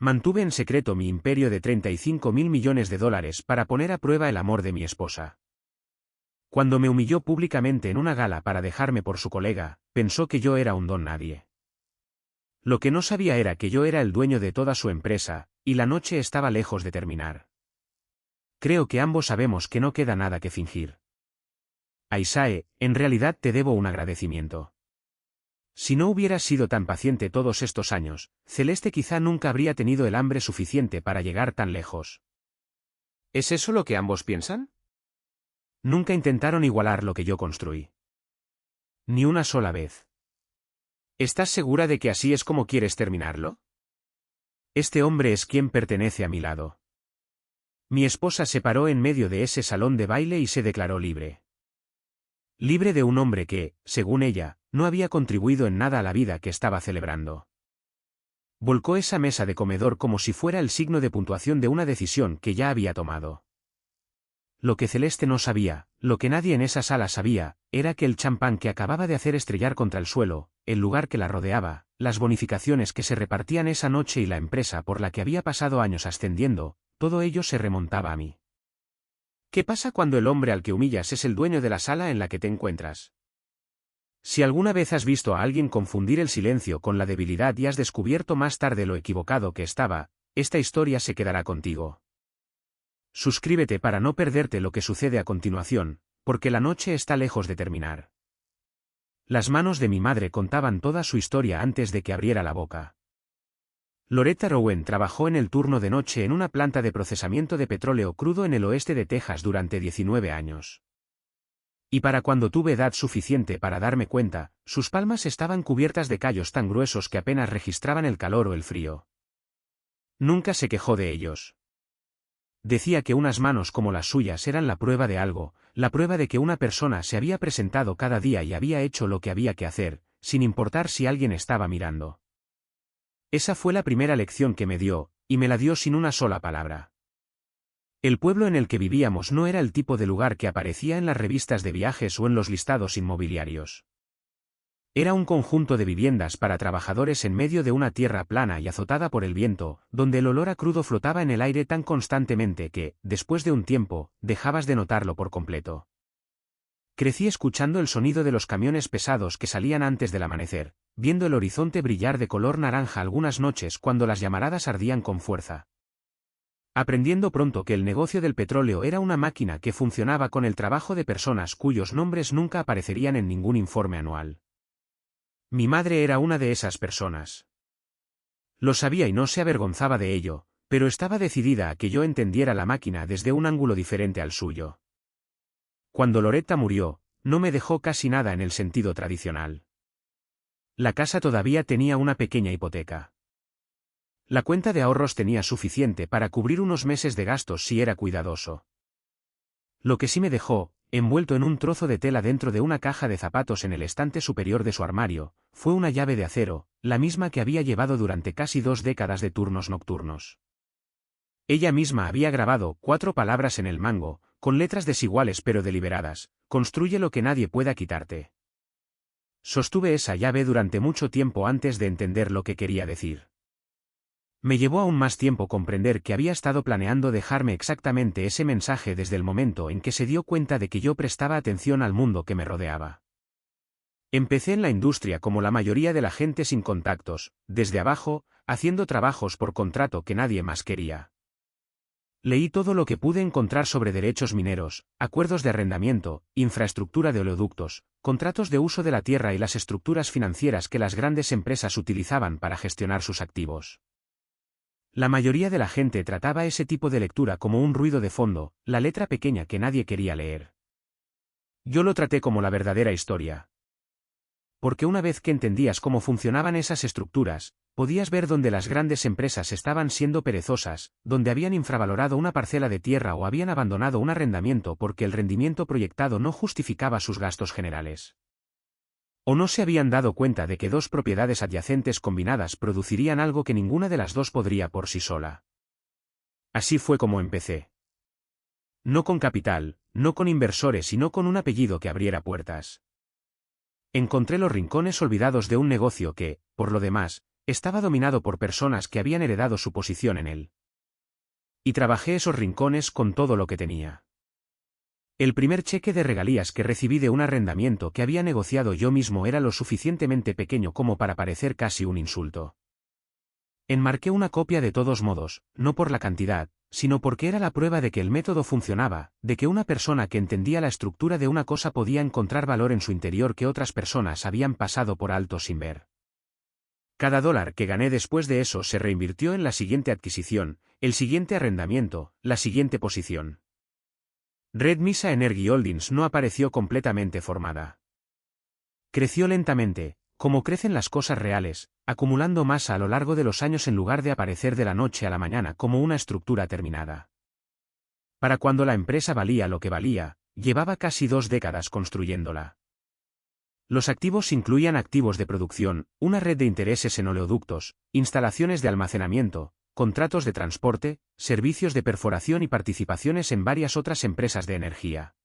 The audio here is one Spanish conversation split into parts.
Mantuve en secreto mi imperio de 35.000 millones de dólares para poner a prueba el amor de mi esposa. Cuando me humilló públicamente en una gala para dejarme por su colega, pensó que yo era un don nadie. Lo que no sabía era que yo era el dueño de toda su empresa, y la noche estaba lejos de terminar. Creo que ambos sabemos que no queda nada que fingir. Aisae, en realidad te debo un agradecimiento. Si no hubieras sido tan paciente todos estos años, Celeste quizá nunca habría tenido el hambre suficiente para llegar tan lejos. ¿Es eso lo que ambos piensan? Nunca intentaron igualar lo que yo construí. Ni una sola vez. ¿Estás segura de que así es como quieres terminarlo? Este hombre es quien pertenece a mi lado. Mi esposa se paró en medio de ese salón de baile y se declaró libre. Libre de un hombre que, según ella, no había contribuido en nada a la vida que estaba celebrando. Volcó esa mesa de comedor como si fuera el signo de puntuación de una decisión que ya había tomado. Lo que Celeste no sabía, lo que nadie en esa sala sabía, era que el champán que acababa de hacer estrellar contra el suelo, el lugar que la rodeaba, las bonificaciones que se repartían esa noche y la empresa por la que había pasado años ascendiendo, todo ello se remontaba a mí. ¿Qué pasa cuando el hombre al que humillas es el dueño de la sala en la que te encuentras? Si alguna vez has visto a alguien confundir el silencio con la debilidad y has descubierto más tarde lo equivocado que estaba, esta historia se quedará contigo. Suscríbete para no perderte lo que sucede a continuación, porque la noche está lejos de terminar. Las manos de mi madre contaban toda su historia antes de que abriera la boca. Loretta Rowan trabajó en el turno de noche en una planta de procesamiento de petróleo crudo en el oeste de Texas durante 19 años. Y para cuando tuve edad suficiente para darme cuenta, sus palmas estaban cubiertas de callos tan gruesos que apenas registraban el calor o el frío. Nunca se quejó de ellos. Decía que unas manos como las suyas eran la prueba de algo, la prueba de que una persona se había presentado cada día y había hecho lo que había que hacer, sin importar si alguien estaba mirando. Esa fue la primera lección que me dio, y me la dio sin una sola palabra. El pueblo en el que vivíamos no era el tipo de lugar que aparecía en las revistas de viajes o en los listados inmobiliarios. Era un conjunto de viviendas para trabajadores en medio de una tierra plana y azotada por el viento, donde el olor a crudo flotaba en el aire tan constantemente que, después de un tiempo, dejabas de notarlo por completo. Crecí escuchando el sonido de los camiones pesados que salían antes del amanecer, viendo el horizonte brillar de color naranja algunas noches cuando las llamaradas ardían con fuerza. Aprendiendo pronto que el negocio del petróleo era una máquina que funcionaba con el trabajo de personas cuyos nombres nunca aparecerían en ningún informe anual. Mi madre era una de esas personas. Lo sabía y no se avergonzaba de ello, pero estaba decidida a que yo entendiera la máquina desde un ángulo diferente al suyo. Cuando Loretta murió, no me dejó casi nada en el sentido tradicional. La casa todavía tenía una pequeña hipoteca. La cuenta de ahorros tenía suficiente para cubrir unos meses de gastos si era cuidadoso. Lo que sí me dejó, envuelto en un trozo de tela dentro de una caja de zapatos en el estante superior de su armario, fue una llave de acero, la misma que había llevado durante casi 2 décadas de turnos nocturnos. Ella misma había grabado 4 palabras en el mango, con letras desiguales pero deliberadas: construye lo que nadie pueda quitarte. Sostuve esa llave durante mucho tiempo antes de entender lo que quería decir. Me llevó aún más tiempo comprender que había estado planeando dejarme exactamente ese mensaje desde el momento en que se dio cuenta de que yo prestaba atención al mundo que me rodeaba. Empecé en la industria como la mayoría de la gente sin contactos, desde abajo, haciendo trabajos por contrato que nadie más quería. Leí todo lo que pude encontrar sobre derechos mineros, acuerdos de arrendamiento, infraestructura de oleoductos, contratos de uso de la tierra y las estructuras financieras que las grandes empresas utilizaban para gestionar sus activos. La mayoría de la gente trataba ese tipo de lectura como un ruido de fondo, la letra pequeña que nadie quería leer. Yo lo traté como la verdadera historia. Porque una vez que entendías cómo funcionaban esas estructuras, podías ver dónde las grandes empresas estaban siendo perezosas, dónde habían infravalorado una parcela de tierra o habían abandonado un arrendamiento porque el rendimiento proyectado no justificaba sus gastos generales. O no se habían dado cuenta de que 2 propiedades adyacentes combinadas producirían algo que ninguna de las 2 podría por sí sola. Así fue como empecé. No con capital, no con inversores y no con un apellido que abriera puertas. Encontré los rincones olvidados de un negocio que, por lo demás, estaba dominado por personas que habían heredado su posición en él. Y trabajé esos rincones con todo lo que tenía. El primer cheque de regalías que recibí de un arrendamiento que había negociado yo mismo era lo suficientemente pequeño como para parecer casi un insulto. Enmarqué una copia de todos modos, no por la cantidad, sino porque era la prueba de que el método funcionaba, de que una persona que entendía la estructura de una cosa podía encontrar valor en su interior que otras personas habían pasado por alto sin ver. Cada dólar que gané después de eso se reinvirtió en la siguiente adquisición, el siguiente arrendamiento, la siguiente posición. Red Mesa Energy Holdings no apareció completamente formada. Creció lentamente, como crecen las cosas reales, acumulando masa a lo largo de los años en lugar de aparecer de la noche a la mañana como una estructura terminada. Para cuando la empresa valía lo que valía, llevaba casi 2 décadas construyéndola. Los activos incluían activos de producción, una red de intereses en oleoductos, instalaciones de almacenamiento, contratos de transporte, servicios de perforación y participaciones en varias otras empresas de energía.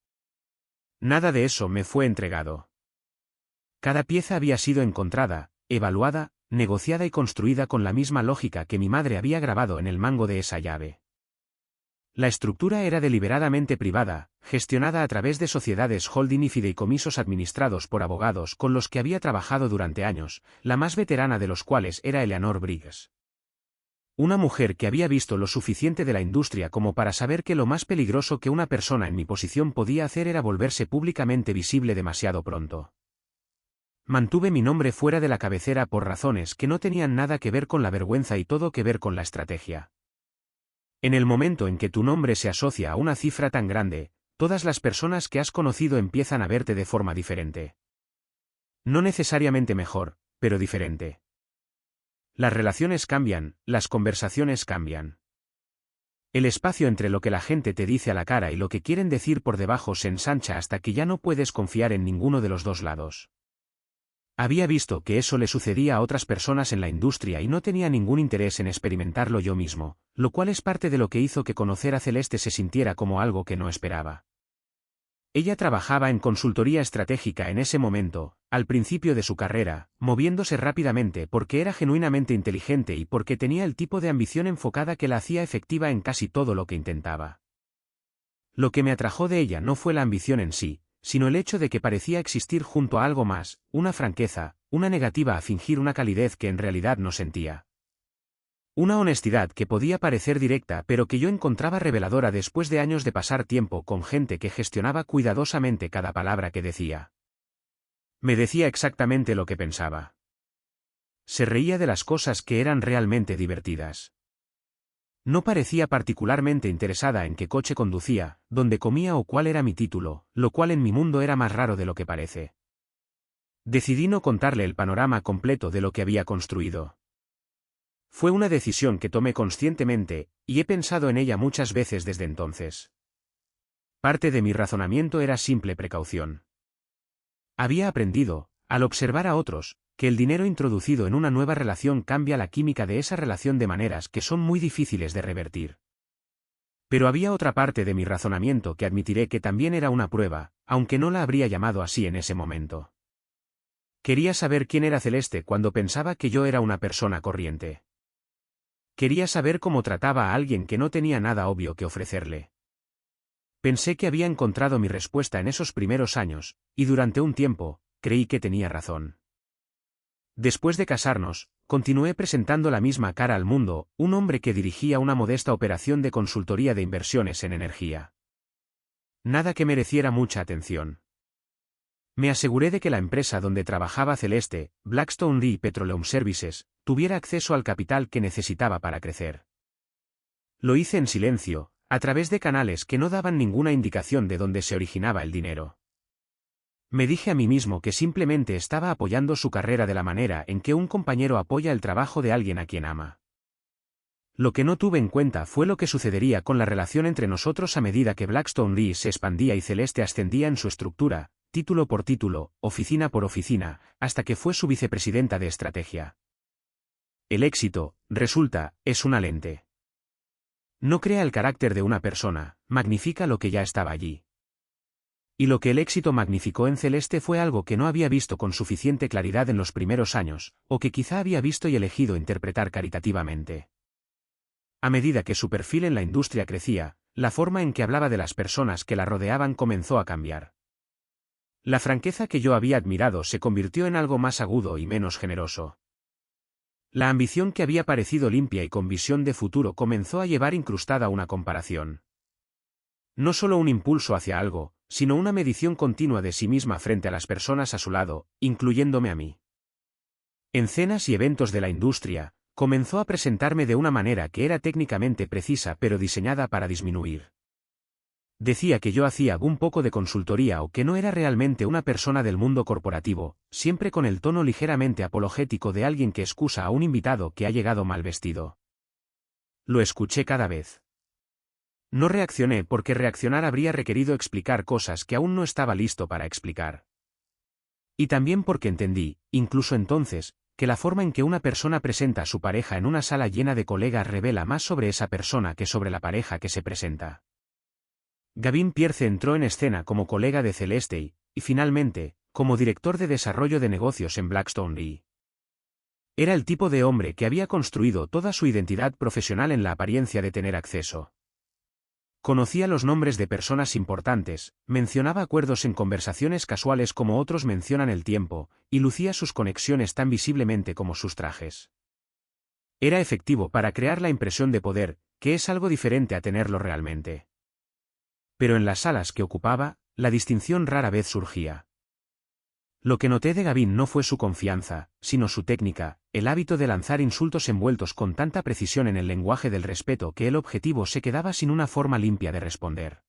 Nada de eso me fue entregado. Cada pieza había sido encontrada, evaluada, negociada y construida con la misma lógica que mi madre había grabado en el mango de esa llave. La estructura era deliberadamente privada, gestionada a través de sociedades holding y fideicomisos administrados por abogados con los que había trabajado durante años, la más veterana de los cuales era Eleanor Briggs. Una mujer que había visto lo suficiente de la industria como para saber que lo más peligroso que una persona en mi posición podía hacer era volverse públicamente visible demasiado pronto. Mantuve mi nombre fuera de la cabecera por razones que no tenían nada que ver con la vergüenza y todo que ver con la estrategia. En el momento en que tu nombre se asocia a una cifra tan grande, todas las personas que has conocido empiezan a verte de forma diferente. No necesariamente mejor, pero diferente. Las relaciones cambian, las conversaciones cambian. El espacio entre lo que la gente te dice a la cara y lo que quieren decir por debajo se ensancha hasta que ya no puedes confiar en ninguno de los dos lados. Había visto que eso le sucedía a otras personas en la industria y no tenía ningún interés en experimentarlo yo mismo, lo cual es parte de lo que hizo que conocer a Celeste se sintiera como algo que no esperaba. Ella trabajaba en consultoría estratégica en ese momento, al principio de su carrera, moviéndose rápidamente porque era genuinamente inteligente y porque tenía el tipo de ambición enfocada que la hacía efectiva en casi todo lo que intentaba. Lo que me atrajo de ella no fue la ambición en sí, sino el hecho de que parecía existir junto a algo más, una franqueza, una negativa a fingir una calidez que en realidad no sentía. Una honestidad que podía parecer directa pero que yo encontraba reveladora después de años de pasar tiempo con gente que gestionaba cuidadosamente cada palabra que decía. Me decía exactamente lo que pensaba. Se reía de las cosas que eran realmente divertidas. No parecía particularmente interesada en qué coche conducía, dónde comía o cuál era mi título, lo cual en mi mundo era más raro de lo que parece. Decidí no contarle el panorama completo de lo que había construido. Fue una decisión que tomé conscientemente, y he pensado en ella muchas veces desde entonces. Parte de mi razonamiento era simple precaución. Había aprendido, al observar a otros, que el dinero introducido en una nueva relación cambia la química de esa relación de maneras que son muy difíciles de revertir. Pero había otra parte de mi razonamiento que admitiré que también era una prueba, aunque no la habría llamado así en ese momento. Quería saber quién era Celeste cuando pensaba que yo era una persona corriente. Quería saber cómo trataba a alguien que no tenía nada obvio que ofrecerle. Pensé que había encontrado mi respuesta en esos primeros años, y durante un tiempo, creí que tenía razón. Después de casarnos, continué presentando la misma cara al mundo, un hombre que dirigía una modesta operación de consultoría de inversiones en energía. Nada que mereciera mucha atención. Me aseguré de que la empresa donde trabajaba Celeste, Blackstone Lee Petroleum Services, tuviera acceso al capital que necesitaba para crecer. Lo hice en silencio, a través de canales que no daban ninguna indicación de dónde se originaba el dinero. Me dije a mí mismo que simplemente estaba apoyando su carrera de la manera en que un compañero apoya el trabajo de alguien a quien ama. Lo que no tuve en cuenta fue lo que sucedería con la relación entre nosotros a medida que Blackstone Lee se expandía y Celeste ascendía en su estructura, título por título, oficina por oficina, hasta que fue su vicepresidenta de estrategia. El éxito, resulta, es una lente. No crea el carácter de una persona, magnifica lo que ya estaba allí. Y lo que el éxito magnificó en Celeste fue algo que no había visto con suficiente claridad en los primeros años, o que quizá había visto y elegido interpretar caritativamente. A medida que su perfil en la industria crecía, la forma en que hablaba de las personas que la rodeaban comenzó a cambiar. La franqueza que yo había admirado se convirtió en algo más agudo y menos generoso. La ambición que había parecido limpia y con visión de futuro comenzó a llevar incrustada una comparación. No solo un impulso hacia algo, sino una medición continua de sí misma frente a las personas a su lado, incluyéndome a mí. En cenas y eventos de la industria, comenzó a presentarme de una manera que era técnicamente precisa pero diseñada para disminuir. Decía que yo hacía un poco de consultoría o que no era realmente una persona del mundo corporativo, siempre con el tono ligeramente apologético de alguien que excusa a un invitado que ha llegado mal vestido. Lo escuché cada vez. No reaccioné porque reaccionar habría requerido explicar cosas que aún no estaba listo para explicar. Y también porque entendí, incluso entonces, que la forma en que una persona presenta a su pareja en una sala llena de colegas revela más sobre esa persona que sobre la pareja que se presenta. Gavin Pierce entró en escena como colega de Celeste y, finalmente, como director de desarrollo de negocios en Blackstone Re. Era el tipo de hombre que había construido toda su identidad profesional en la apariencia de tener acceso. Conocía los nombres de personas importantes, mencionaba acuerdos en conversaciones casuales como otros mencionan el tiempo, y lucía sus conexiones tan visiblemente como sus trajes. Era efectivo para crear la impresión de poder, que es algo diferente a tenerlo realmente. Pero en las salas que ocupaba, la distinción rara vez surgía. Lo que noté de Gavin no fue su confianza, sino su técnica, el hábito de lanzar insultos envueltos con tanta precisión en el lenguaje del respeto que el objetivo se quedaba sin una forma limpia de responder.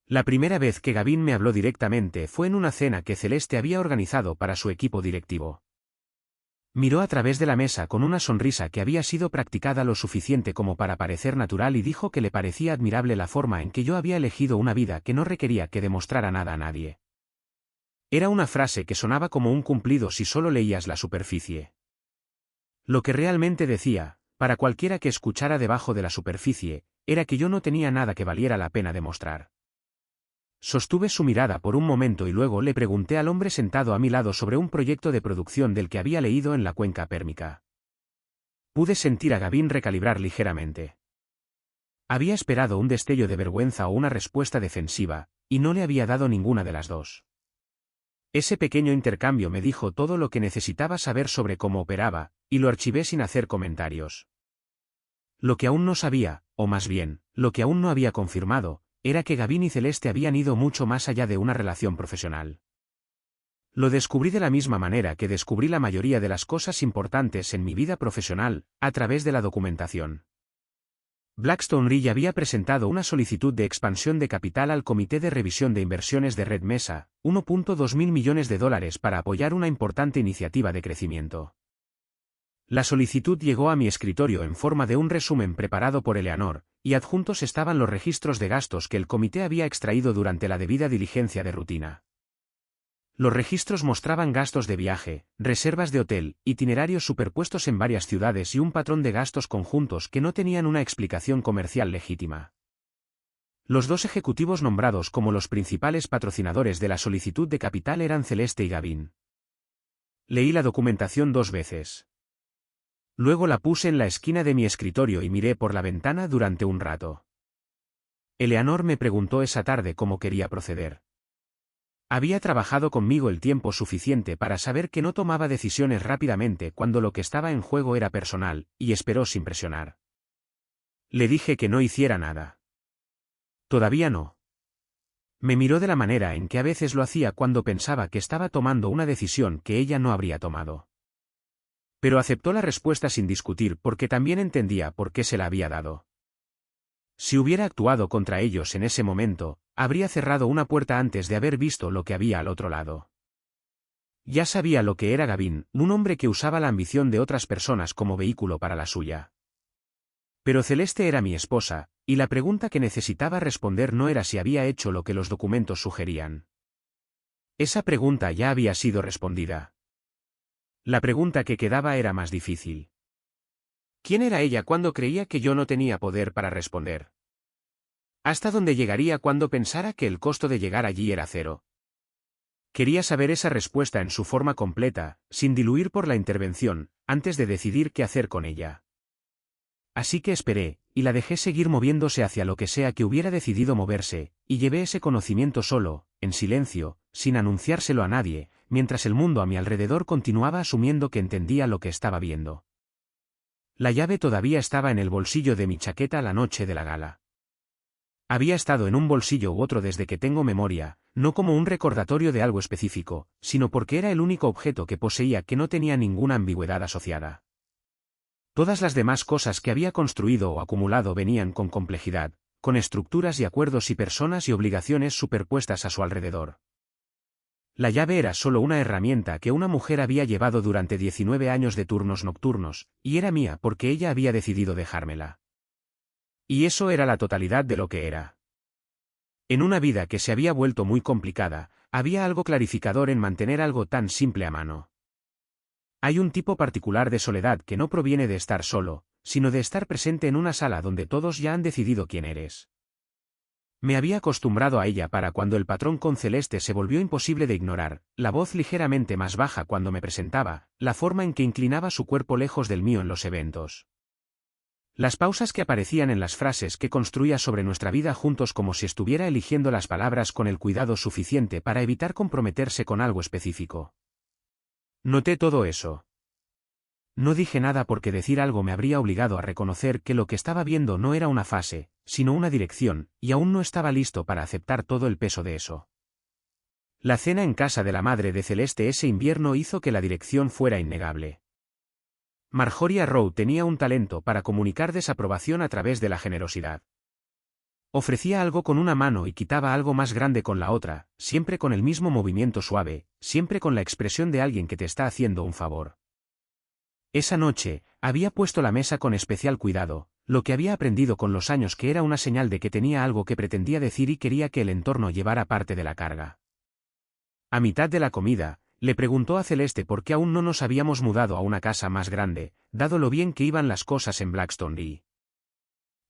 La primera vez que Gavin me habló directamente fue en una cena que Celeste había organizado para su equipo directivo. Miró a través de la mesa con una sonrisa que había sido practicada lo suficiente como para parecer natural y dijo que le parecía admirable la forma en que yo había elegido una vida que no requería que demostrara nada a nadie. Era una frase que sonaba como un cumplido si solo leías la superficie. Lo que realmente decía, para cualquiera que escuchara debajo de la superficie, era que yo no tenía nada que valiera la pena demostrar. Sostuve su mirada por un momento y luego le pregunté al hombre sentado a mi lado sobre un proyecto de producción del que había leído en la cuenca pérmica. Pude sentir a Gavin recalibrar ligeramente. Había esperado un destello de vergüenza o una respuesta defensiva, y no le había dado ninguna de las dos. Ese pequeño intercambio me dijo todo lo que necesitaba saber sobre cómo operaba, y lo archivé sin hacer comentarios. Lo que aún no sabía, o más bien, lo que aún no había confirmado, era que Gavin y Celeste habían ido mucho más allá de una relación profesional. Lo descubrí de la misma manera que descubrí la mayoría de las cosas importantes en mi vida profesional, a través de la documentación. Blackstone Re había presentado una solicitud de expansión de capital al Comité de Revisión de Inversiones de Red Mesa, $1.2 mil millones para apoyar una importante iniciativa de crecimiento. La solicitud llegó a mi escritorio en forma de un resumen preparado por Eleanor, y adjuntos estaban los registros de gastos que el comité había extraído durante la debida diligencia de rutina. Los registros mostraban gastos de viaje, reservas de hotel, itinerarios superpuestos en varias ciudades y un patrón de gastos conjuntos que no tenían una explicación comercial legítima. Los dos ejecutivos nombrados como los principales patrocinadores de la solicitud de capital eran Celeste y Gavin. Leí la documentación 2 veces. Luego la puse en la esquina de mi escritorio y miré por la ventana durante un rato. Eleanor me preguntó esa tarde cómo quería proceder. Había trabajado conmigo el tiempo suficiente para saber que no tomaba decisiones rápidamente cuando lo que estaba en juego era personal, y esperó sin presionar. Le dije que no hiciera nada. Todavía no. Me miró de la manera en que a veces lo hacía cuando pensaba que estaba tomando una decisión que ella no habría tomado. Pero aceptó la respuesta sin discutir porque también entendía por qué se la había dado. Si hubiera actuado contra ellos en ese momento, habría cerrado una puerta antes de haber visto lo que había al otro lado. Ya sabía lo que era Gavin, un hombre que usaba la ambición de otras personas como vehículo para la suya. Pero Celeste era mi esposa, y la pregunta que necesitaba responder no era si había hecho lo que los documentos sugerían. Esa pregunta ya había sido respondida. La pregunta que quedaba era más difícil. ¿Quién era ella cuando creía que yo no tenía poder para responder? Hasta donde llegaría cuando pensara que el costo de llegar allí era cero. Quería saber esa respuesta en su forma completa, sin diluir por la intervención, antes de decidir qué hacer con ella. Así que esperé, y la dejé seguir moviéndose hacia lo que sea que hubiera decidido moverse, y llevé ese conocimiento solo, en silencio, sin anunciárselo a nadie, mientras el mundo a mi alrededor continuaba asumiendo que entendía lo que estaba viendo. La llave todavía estaba en el bolsillo de mi chaqueta la noche de la gala. Había estado en un bolsillo u otro desde que tengo memoria, no como un recordatorio de algo específico, sino porque era el único objeto que poseía que no tenía ninguna ambigüedad asociada. Todas las demás cosas que había construido o acumulado venían con complejidad, con estructuras y acuerdos y personas y obligaciones superpuestas a su alrededor. La llave era solo una herramienta que una mujer había llevado durante 19 años de turnos nocturnos, y era mía porque ella había decidido dejármela. Y eso era la totalidad de lo que era. En una vida que se había vuelto muy complicada, había algo clarificador en mantener algo tan simple a mano. Hay un tipo particular de soledad que no proviene de estar solo, sino de estar presente en una sala donde todos ya han decidido quién eres. Me había acostumbrado a ella para cuando el patrón con Celeste se volvió imposible de ignorar, la voz ligeramente más baja cuando me presentaba, la forma en que inclinaba su cuerpo lejos del mío en los eventos. Las pausas que aparecían en las frases que construía sobre nuestra vida juntos como si estuviera eligiendo las palabras con el cuidado suficiente para evitar comprometerse con algo específico. Noté todo eso. No dije nada porque decir algo me habría obligado a reconocer que lo que estaba viendo no era una fase, sino una dirección, y aún no estaba listo para aceptar todo el peso de eso. La cena en casa de la madre de Celeste ese invierno hizo que la dirección fuera innegable. Marjorie Rowe tenía un talento para comunicar desaprobación a través de la generosidad. Ofrecía algo con una mano y quitaba algo más grande con la otra, siempre con el mismo movimiento suave, siempre con la expresión de alguien que te está haciendo un favor. Esa noche, había puesto la mesa con especial cuidado, lo que había aprendido con los años que era una señal de que tenía algo que pretendía decir y quería que el entorno llevara parte de la carga. A mitad de la comida, le preguntó a Celeste por qué aún no nos habíamos mudado a una casa más grande, dado lo bien que iban las cosas en Blackstone.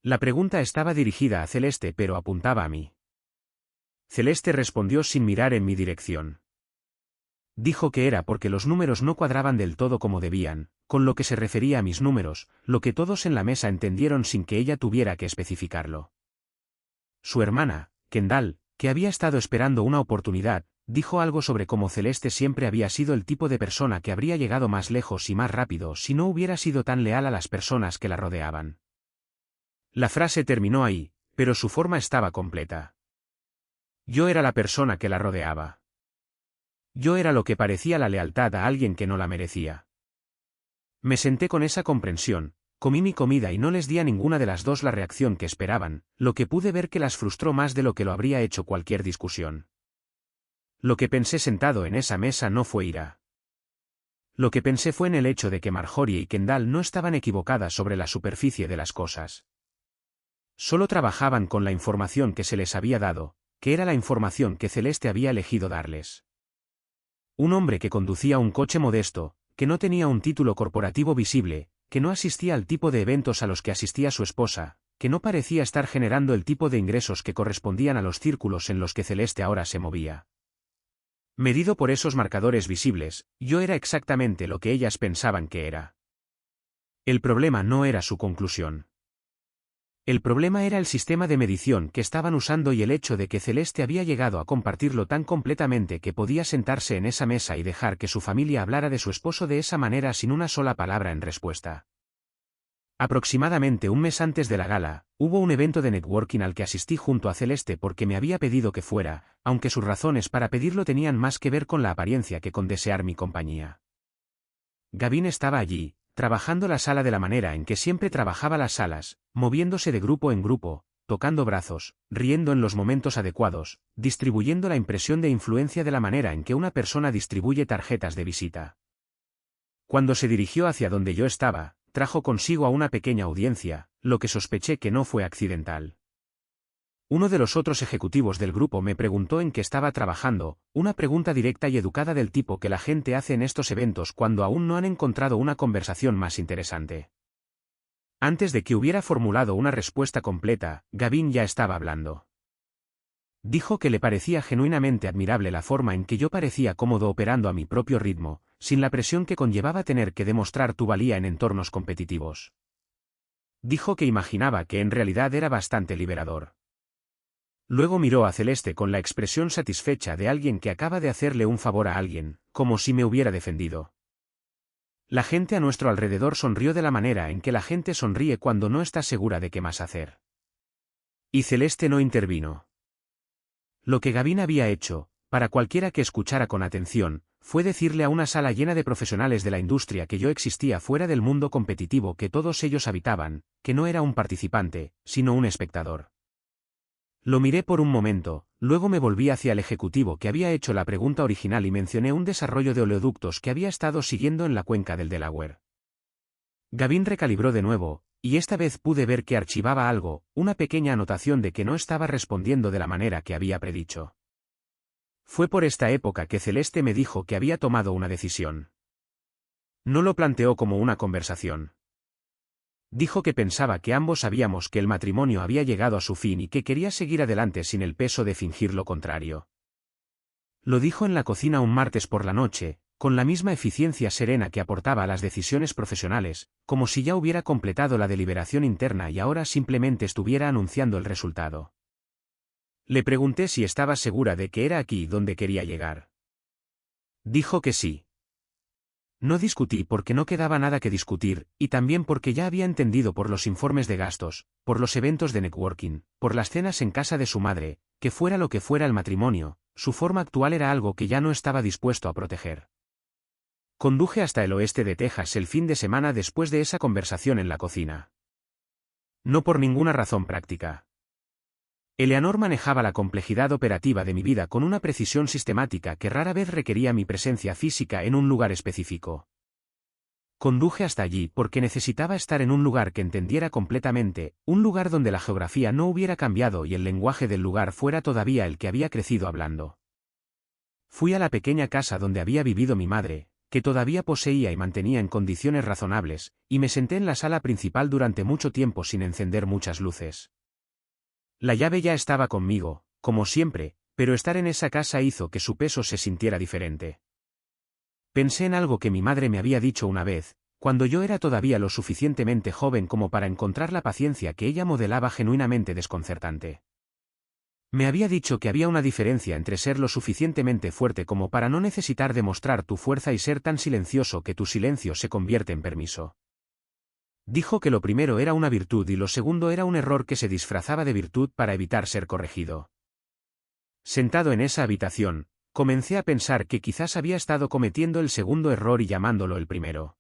La pregunta estaba dirigida a Celeste pero apuntaba a mí. Celeste respondió sin mirar en mi dirección. Dijo que era porque los números no cuadraban del todo como debían, con lo que se refería a mis números, lo que todos en la mesa entendieron sin que ella tuviera que especificarlo. Su hermana, Kendall, que había estado esperando una oportunidad, dijo algo sobre cómo Celeste siempre había sido el tipo de persona que habría llegado más lejos y más rápido si no hubiera sido tan leal a las personas que la rodeaban. La frase terminó ahí, pero su forma estaba completa. Yo era la persona que la rodeaba. Yo era lo que parecía la lealtad a alguien que no la merecía. Me senté con esa comprensión, comí mi comida y no les di a ninguna de las dos la reacción que esperaban, lo que pude ver que las frustró más de lo que lo habría hecho cualquier discusión. Lo que pensé sentado en esa mesa no fue ira. Lo que pensé fue en el hecho de que Marjorie y Kendall no estaban equivocadas sobre la superficie de las cosas. Solo trabajaban con la información que se les había dado, que era la información que Celeste había elegido darles. Un hombre que conducía un coche modesto, que no tenía un título corporativo visible, que no asistía al tipo de eventos a los que asistía su esposa, que no parecía estar generando el tipo de ingresos que correspondían a los círculos en los que Celeste ahora se movía. Medido por esos marcadores visibles, yo era exactamente lo que ellas pensaban que era. El problema no era su conclusión. El problema era el sistema de medición que estaban usando y el hecho de que Celeste había llegado a compartirlo tan completamente que podía sentarse en esa mesa y dejar que su familia hablara de su esposo de esa manera sin una sola palabra en respuesta. Aproximadamente un mes antes de la gala, hubo un evento de networking al que asistí junto a Celeste porque me había pedido que fuera, aunque sus razones para pedirlo tenían más que ver con la apariencia que con desear mi compañía. Gavin estaba allí, trabajando la sala de la manera en que siempre trabajaba las salas, moviéndose de grupo en grupo, tocando brazos, riendo en los momentos adecuados, distribuyendo la impresión de influencia de la manera en que una persona distribuye tarjetas de visita. Cuando se dirigió hacia donde yo estaba, trajo consigo a una pequeña audiencia, lo que sospeché que no fue accidental. Uno de los otros ejecutivos del grupo me preguntó en qué estaba trabajando, una pregunta directa y educada del tipo que la gente hace en estos eventos cuando aún no han encontrado una conversación más interesante. Antes de que hubiera formulado una respuesta completa, Gavin ya estaba hablando. Dijo que le parecía genuinamente admirable la forma en que yo parecía cómodo operando a mi propio ritmo, sin la presión que conllevaba tener que demostrar tu valía en entornos competitivos. Dijo que imaginaba que en realidad era bastante liberador. Luego miró a Celeste con la expresión satisfecha de alguien que acaba de hacerle un favor a alguien, como si me hubiera defendido. La gente a nuestro alrededor sonrió de la manera en que la gente sonríe cuando no está segura de qué más hacer. Y Celeste no intervino. Lo que Gavin había hecho, para cualquiera que escuchara con atención, fue decirle a una sala llena de profesionales de la industria que yo existía fuera del mundo competitivo que todos ellos habitaban, que no era un participante, sino un espectador. Lo miré por un momento, luego me volví hacia el ejecutivo que había hecho la pregunta original y mencioné un desarrollo de oleoductos que había estado siguiendo en la cuenca del Delaware. Gavin recalibró de nuevo, y esta vez pude ver que archivaba algo, una pequeña anotación de que no estaba respondiendo de la manera que había predicho. Fue por esta época que Celeste me dijo que había tomado una decisión. No lo planteó como una conversación. Dijo que pensaba que ambos sabíamos que el matrimonio había llegado a su fin y que quería seguir adelante sin el peso de fingir lo contrario. Lo dijo en la cocina un martes por la noche, con la misma eficiencia serena que aportaba a las decisiones profesionales, como si ya hubiera completado la deliberación interna y ahora simplemente estuviera anunciando el resultado. Le pregunté si estaba segura de que era aquí donde quería llegar. Dijo que sí. No discutí porque no quedaba nada que discutir, y también porque ya había entendido por los informes de gastos, por los eventos de networking, por las cenas en casa de su madre, que fuera lo que fuera el matrimonio, su forma actual era algo que ya no estaba dispuesto a proteger. Conduje hasta el oeste de Texas el fin de semana después de esa conversación en la cocina. No por ninguna razón práctica. Eleanor manejaba la complejidad operativa de mi vida con una precisión sistemática que rara vez requería mi presencia física en un lugar específico. Conduje hasta allí porque necesitaba estar en un lugar que entendiera completamente, un lugar donde la geografía no hubiera cambiado y el lenguaje del lugar fuera todavía el que había crecido hablando. Fui a la pequeña casa donde había vivido mi madre, que todavía poseía y mantenía en condiciones razonables, y me senté en la sala principal durante mucho tiempo sin encender muchas luces. La llave ya estaba conmigo, como siempre, pero estar en esa casa hizo que su peso se sintiera diferente. Pensé en algo que mi madre me había dicho una vez, cuando yo era todavía lo suficientemente joven como para encontrar la paciencia que ella modelaba genuinamente desconcertante. Me había dicho que había una diferencia entre ser lo suficientemente fuerte como para no necesitar demostrar tu fuerza y ser tan silencioso que tu silencio se convierte en permiso. Dijo que lo primero era una virtud y lo segundo era un error que se disfrazaba de virtud para evitar ser corregido. Sentado en esa habitación, comencé a pensar que quizás había estado cometiendo el segundo error y llamándolo el primero.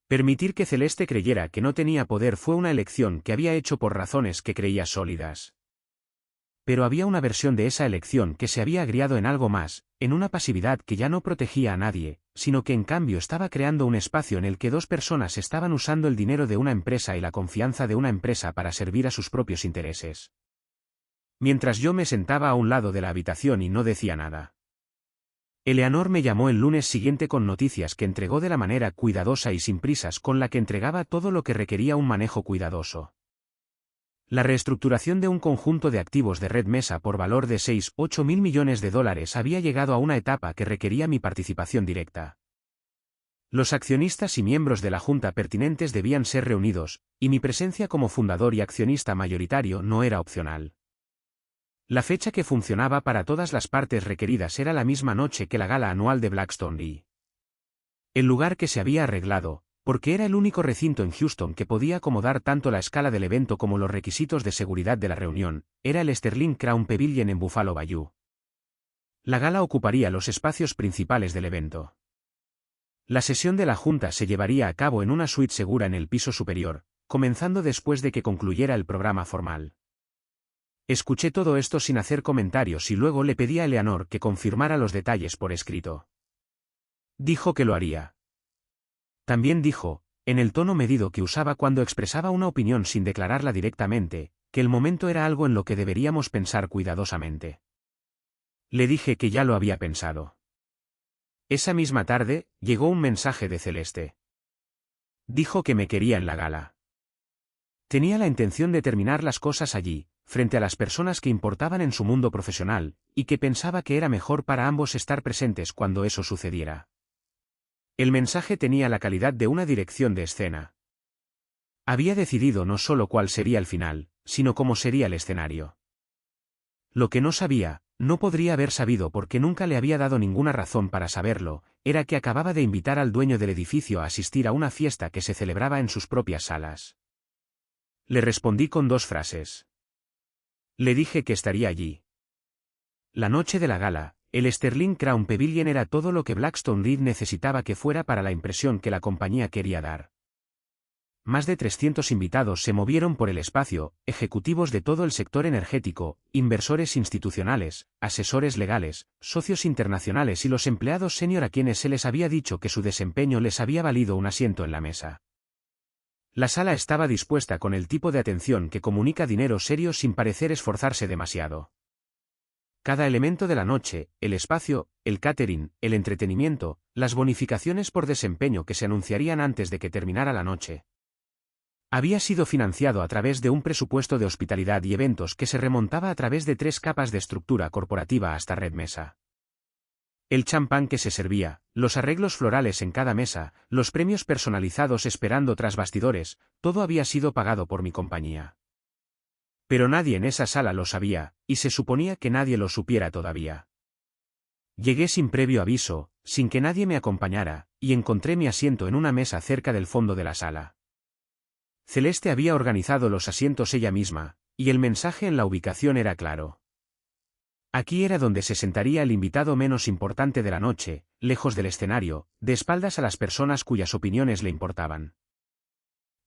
Permitir que Celeste creyera que no tenía poder fue una elección que había hecho por razones que creía sólidas. Pero había una versión de esa elección que se había agriado en algo más, en una pasividad que ya no protegía a nadie, sino que en cambio estaba creando un espacio en el que dos personas estaban usando el dinero de una empresa y la confianza de una empresa para servir a sus propios intereses. Mientras yo me sentaba a un lado de la habitación y no decía nada. Eleanor me llamó el lunes siguiente con noticias que entregó de la manera cuidadosa y sin prisas con la que entregaba todo lo que requería un manejo cuidadoso. La reestructuración de un conjunto de activos de Red Mesa por valor de $6-8 mil millones había llegado a una etapa que requería mi participación directa. Los accionistas y miembros de la junta pertinentes debían ser reunidos, y mi presencia como fundador y accionista mayoritario no era opcional. La fecha que funcionaba para todas las partes requeridas era la misma noche que la gala anual de Blackstone y el lugar que se había arreglado, porque era el único recinto en Houston que podía acomodar tanto la escala del evento como los requisitos de seguridad de la reunión, era el Sterling Crown Pavilion en Buffalo Bayou. La gala ocuparía los espacios principales del evento. La sesión de la junta se llevaría a cabo en una suite segura en el piso superior, comenzando después de que concluyera el programa formal. Escuché todo esto sin hacer comentarios y luego le pedí a Eleanor que confirmara los detalles por escrito. Dijo que lo haría. También dijo, en el tono medido que usaba cuando expresaba una opinión sin declararla directamente, que el momento era algo en lo que deberíamos pensar cuidadosamente. Le dije que ya lo había pensado. Esa misma tarde, llegó un mensaje de Celeste. Dijo que me quería en la gala. Tenía la intención de terminar las cosas allí, frente a las personas que importaban en su mundo profesional, y que pensaba que era mejor para ambos estar presentes cuando eso sucediera. El mensaje tenía la calidad de una dirección de escena. Había decidido no solo cuál sería el final, sino cómo sería el escenario. Lo que no sabía, no podría haber sabido porque nunca le había dado ninguna razón para saberlo, era que acababa de invitar al dueño del edificio a asistir a una fiesta que se celebraba en sus propias salas. Le respondí con 2 frases. Le dije que estaría allí. La noche de la gala, el Sterling Crown Pavilion era todo lo que Blackstone Reed necesitaba que fuera para la impresión que la compañía quería dar. Más de 300 invitados se movieron por el espacio, ejecutivos de todo el sector energético, inversores institucionales, asesores legales, socios internacionales y los empleados senior a quienes se les había dicho que su desempeño les había valido un asiento en la mesa. La sala estaba dispuesta con el tipo de atención que comunica dinero serio sin parecer esforzarse demasiado. Cada elemento de la noche, el espacio, el catering, el entretenimiento, las bonificaciones por desempeño que se anunciarían antes de que terminara la noche, había sido financiado a través de un presupuesto de hospitalidad y eventos que se remontaba a través de 3 capas de estructura corporativa hasta Red Mesa. El champán que se servía, los arreglos florales en cada mesa, los premios personalizados esperando tras bastidores, todo había sido pagado por mi compañía. Pero nadie en esa sala lo sabía, y se suponía que nadie lo supiera todavía. Llegué sin previo aviso, sin que nadie me acompañara, y encontré mi asiento en una mesa cerca del fondo de la sala. Celeste había organizado los asientos ella misma, y el mensaje en la ubicación era claro. Aquí era donde se sentaría el invitado menos importante de la noche, lejos del escenario, de espaldas a las personas cuyas opiniones le importaban.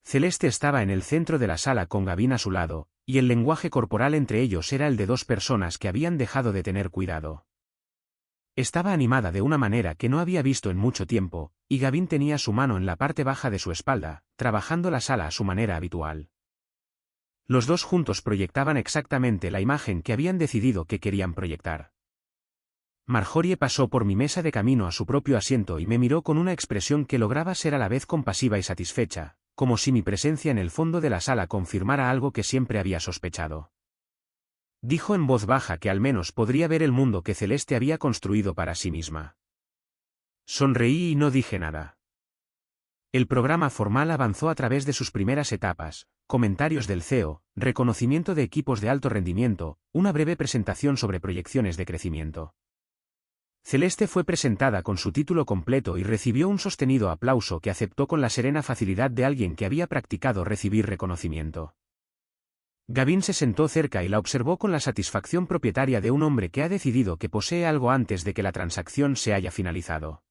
Celeste estaba en el centro de la sala con Gavin a su lado, y el lenguaje corporal entre ellos era el de 2 personas que habían dejado de tener cuidado. Estaba animada de una manera que no había visto en mucho tiempo, y Gavin tenía su mano en la parte baja de su espalda, trabajando la sala a su manera habitual. Los 2 juntos proyectaban exactamente la imagen que habían decidido que querían proyectar. Marjorie pasó por mi mesa de camino a su propio asiento y me miró con una expresión que lograba ser a la vez compasiva y satisfecha, como si mi presencia en el fondo de la sala confirmara algo que siempre había sospechado. Dijo en voz baja que al menos podría ver el mundo que Celeste había construido para sí misma. Sonreí y no dije nada. El programa formal avanzó a través de sus primeras etapas, comentarios del CEO, reconocimiento de equipos de alto rendimiento, una breve presentación sobre proyecciones de crecimiento. Celeste fue presentada con su título completo y recibió un sostenido aplauso que aceptó con la serena facilidad de alguien que había practicado recibir reconocimiento. Gavin se sentó cerca y la observó con la satisfacción propietaria de un hombre que ha decidido que posee algo antes de que la transacción se haya finalizado.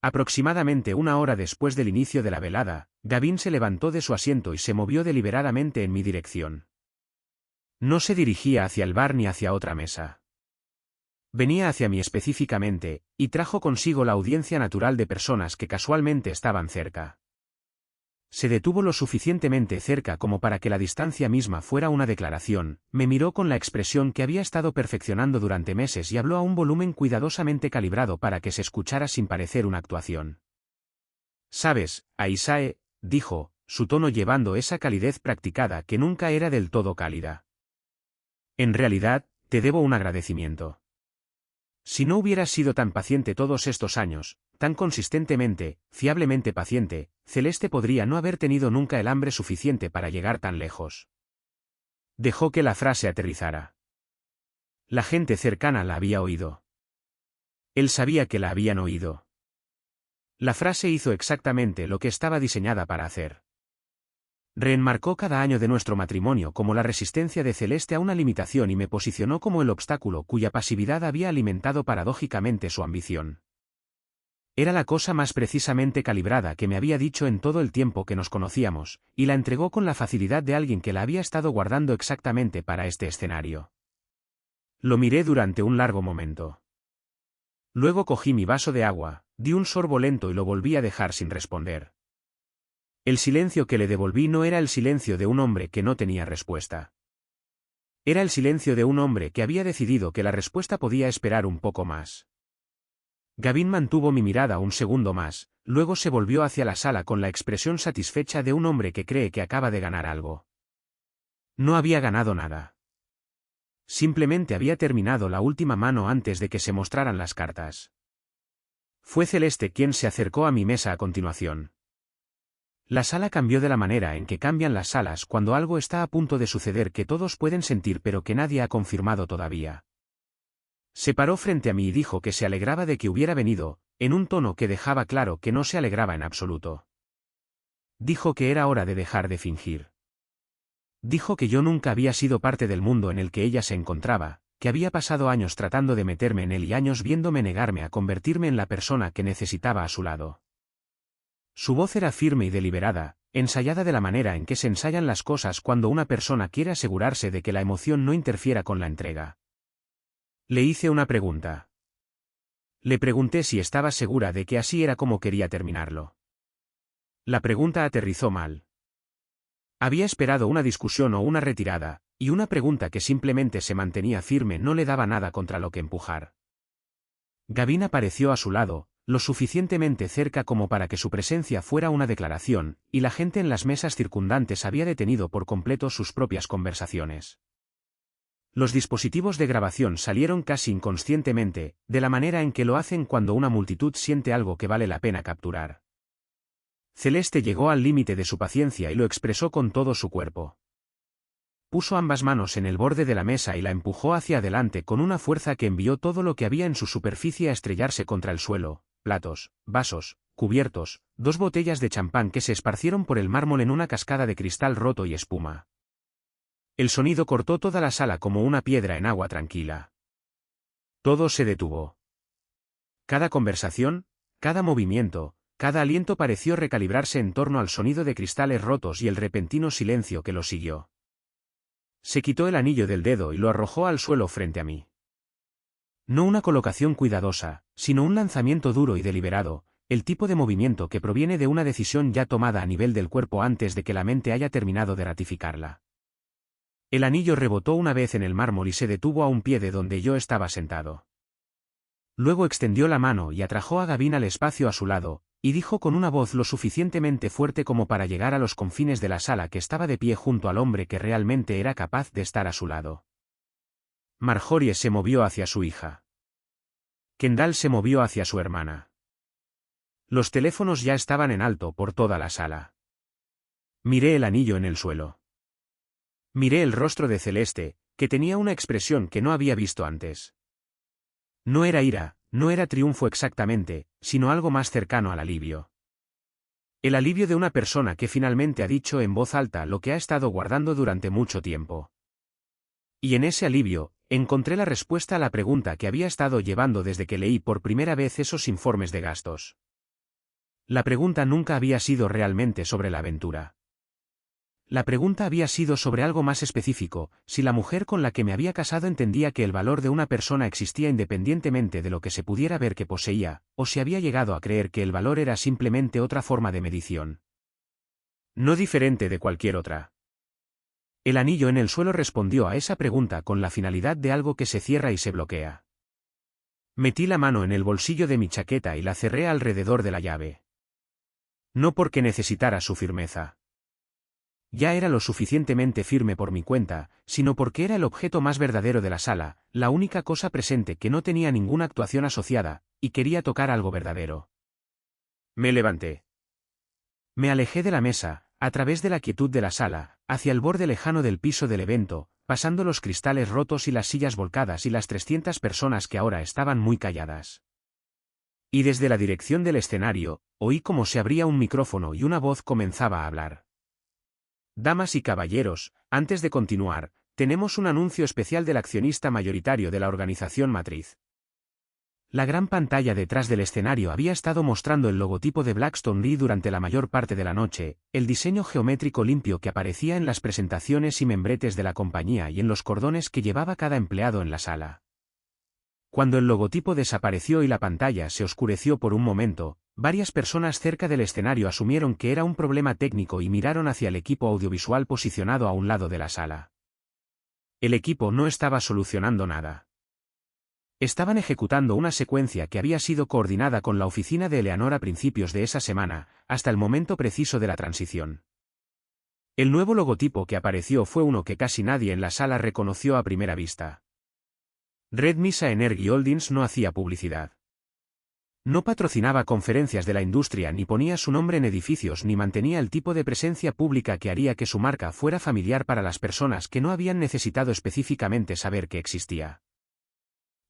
Aproximadamente 1 hora después del inicio de la velada, Gavin se levantó de su asiento y se movió deliberadamente en mi dirección. No se dirigía hacia el bar ni hacia otra mesa. Venía hacia mí específicamente, y trajo consigo la audiencia natural de personas que casualmente estaban cerca. Se detuvo lo suficientemente cerca como para que la distancia misma fuera una declaración, me miró con la expresión que había estado perfeccionando durante meses y habló a un volumen cuidadosamente calibrado para que se escuchara sin parecer una actuación. «Sabes, Aisae», dijo, su tono llevando esa calidez practicada que nunca era del todo cálida. «En realidad, te debo un agradecimiento. Si no hubieras sido tan paciente todos estos años, tan consistentemente, fiablemente paciente, Celeste podría no haber tenido nunca el hambre suficiente para llegar tan lejos». Dejó que la frase aterrizara. La gente cercana la había oído. Él sabía que la habían oído. La frase hizo exactamente lo que estaba diseñada para hacer. Reenmarcó cada año de nuestro matrimonio como la resistencia de Celeste a una limitación y me posicionó como el obstáculo cuya pasividad había alimentado paradójicamente su ambición. Era la cosa más precisamente calibrada que me había dicho en todo el tiempo que nos conocíamos, y la entregó con la facilidad de alguien que la había estado guardando exactamente para este escenario. Lo miré durante un largo momento. Luego cogí mi vaso de agua, di un sorbo lento y lo volví a dejar sin responder. El silencio que le devolví no era el silencio de un hombre que no tenía respuesta. Era el silencio de un hombre que había decidido que la respuesta podía esperar un poco más. Gavin mantuvo mi mirada un segundo más, luego se volvió hacia la sala con la expresión satisfecha de un hombre que cree que acaba de ganar algo. No había ganado nada. Simplemente había terminado la última mano antes de que se mostraran las cartas. Fue Celeste quien se acercó a mi mesa a continuación. La sala cambió de la manera en que cambian las salas cuando algo está a punto de suceder que todos pueden sentir pero que nadie ha confirmado todavía. Se paró frente a mí y dijo que se alegraba de que hubiera venido, en un tono que dejaba claro que no se alegraba en absoluto. Dijo que era hora de dejar de fingir. Dijo que yo nunca había sido parte del mundo en el que ella se encontraba, que había pasado años tratando de meterme en él y años viéndome negarme a convertirme en la persona que necesitaba a su lado. Su voz era firme y deliberada, ensayada de la manera en que se ensayan las cosas cuando una persona quiere asegurarse de que la emoción no interfiera con la entrega. Le hice una pregunta. Le pregunté si estaba segura de que así era como quería terminarlo. La pregunta aterrizó mal. Había esperado una discusión o una retirada, y una pregunta que simplemente se mantenía firme no le daba nada contra lo que empujar. Gavin apareció a su lado, lo suficientemente cerca como para que su presencia fuera una declaración, y la gente en las mesas circundantes había detenido por completo sus propias conversaciones. Los dispositivos de grabación salieron casi inconscientemente, de la manera en que lo hacen cuando una multitud siente algo que vale la pena capturar. Celeste llegó al límite de su paciencia y lo expresó con todo su cuerpo. Puso ambas manos en el borde de la mesa y la empujó hacia adelante con una fuerza que envió todo lo que había en su superficie a estrellarse contra el suelo, platos, vasos, cubiertos, 2 botellas de champán que se esparcieron por el mármol en una cascada de cristal roto y espuma. El sonido cortó toda la sala como una piedra en agua tranquila. Todo se detuvo. Cada conversación, cada movimiento, cada aliento pareció recalibrarse en torno al sonido de cristales rotos y el repentino silencio que lo siguió. Se quitó el anillo del dedo y lo arrojó al suelo frente a mí. No una colocación cuidadosa, sino un lanzamiento duro y deliberado, el tipo de movimiento que proviene de una decisión ya tomada a nivel del cuerpo antes de que la mente haya terminado de ratificarla. El anillo rebotó una vez en el mármol y se detuvo a un pie de donde yo estaba sentado. Luego extendió la mano y atrajo a Gavin al espacio a su lado, y dijo con una voz lo suficientemente fuerte como para llegar a los confines de la sala que estaba de pie junto al hombre que realmente era capaz de estar a su lado. Marjorie se movió hacia su hija. Kendall se movió hacia su hermana. Los teléfonos ya estaban en alto por toda la sala. Miré el anillo en el suelo. Miré el rostro de Celeste, que tenía una expresión que no había visto antes. No era ira, no era triunfo exactamente, sino algo más cercano al alivio. El alivio de una persona que finalmente ha dicho en voz alta lo que ha estado guardando durante mucho tiempo. Y en ese alivio, encontré la respuesta a la pregunta que había estado llevando desde que leí por primera vez esos informes de gastos. La pregunta nunca había sido realmente sobre la aventura. La pregunta había sido sobre algo más específico, si la mujer con la que me había casado entendía que el valor de una persona existía independientemente de lo que se pudiera ver que poseía, o si había llegado a creer que el valor era simplemente otra forma de medición. No diferente de cualquier otra. El anillo en el suelo respondió a esa pregunta con la finalidad de algo que se cierra y se bloquea. Metí la mano en el bolsillo de mi chaqueta y la cerré alrededor de la llave. No porque necesitara su firmeza. Ya era lo suficientemente firme por mi cuenta, sino porque era el objeto más verdadero de la sala, la única cosa presente que no tenía ninguna actuación asociada, y quería tocar algo verdadero. Me levanté. Me alejé de la mesa, a través de la quietud de la sala, hacia el borde lejano del piso del evento, pasando los cristales rotos y las sillas volcadas y las 300 personas que ahora estaban muy calladas. Y desde la dirección del escenario, oí como se abría un micrófono y una voz comenzaba a hablar. Damas y caballeros, antes de continuar, tenemos un anuncio especial del accionista mayoritario de la organización matriz. La gran pantalla detrás del escenario había estado mostrando el logotipo de Blackstone Lee durante la mayor parte de la noche, el diseño geométrico limpio que aparecía en las presentaciones y membretes de la compañía y en los cordones que llevaba cada empleado en la sala. Cuando el logotipo desapareció y la pantalla se oscureció por un momento, varias personas cerca del escenario asumieron que era un problema técnico y miraron hacia el equipo audiovisual posicionado a un lado de la sala. El equipo no estaba solucionando nada. Estaban ejecutando una secuencia que había sido coordinada con la oficina de Eleanor a principios de esa semana, hasta el momento preciso de la transición. El nuevo logotipo que apareció fue uno que casi nadie en la sala reconoció a primera vista. Red Mesa Energy Holdings no hacía publicidad. No patrocinaba conferencias de la industria ni ponía su nombre en edificios ni mantenía el tipo de presencia pública que haría que su marca fuera familiar para las personas que no habían necesitado específicamente saber que existía.